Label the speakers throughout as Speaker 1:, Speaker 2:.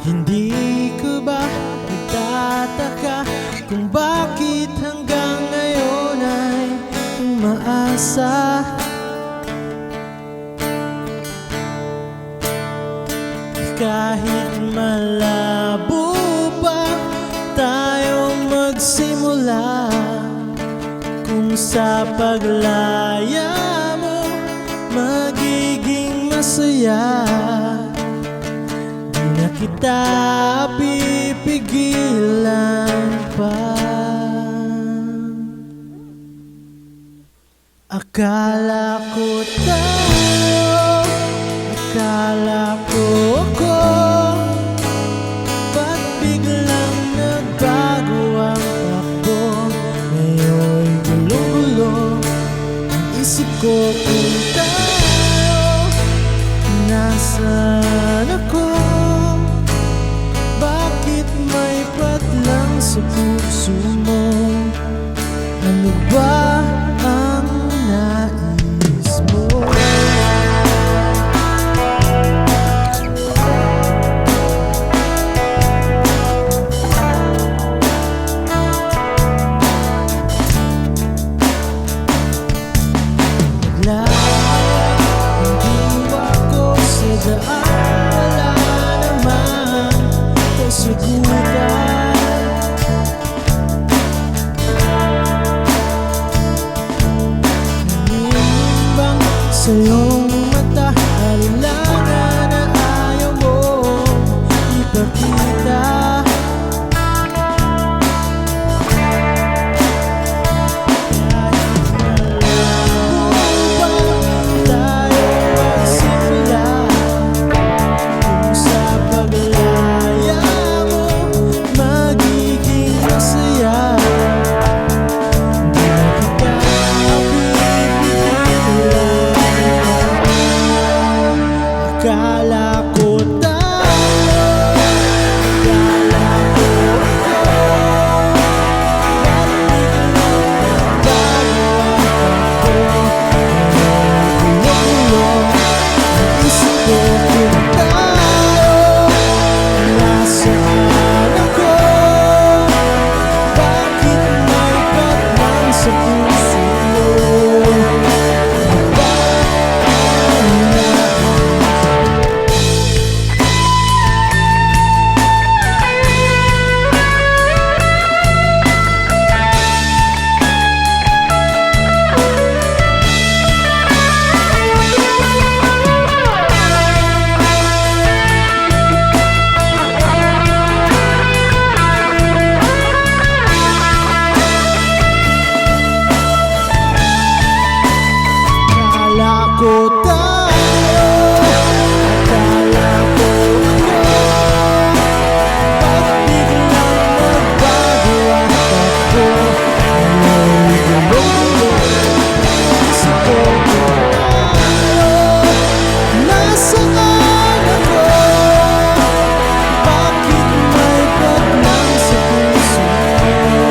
Speaker 1: Hindi ko ba nagtataka kung bakit hanggang ngayon ay umaasa? Kahit malabo pa tayong magsimula, kung sa paglaya mo magiging masaya, di na kita pipigilan pa. Akala ko tayo, akala ko ako, ba't biglang nagbago ang takbo? Ngayon'y gulong-gulong ang isip ko kung tayo, nasaan ako? Bakit may patlang sa puso mo? Ano ba ang nais mo? Sa iyong mata, kailangan na ayaw mo ipakita. Akala ko tayo, akala ko ako, ba't biglang nagbago ang takbo? Gulong-gulong ang isip ko kung tayo, nasaan ako? Bakit may patlang sa puso mo? Ko tayo, akala ko ako, ba't biglang nagbago ang takbo? Ngayon'y gulong-gulong ang isip ko kung tayo, nasaan ako? Bakit may patlang sa puso mo?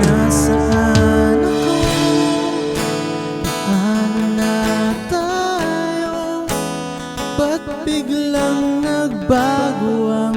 Speaker 1: Nasaan ako? Ano na tayo? Ba't biglang nagbago ang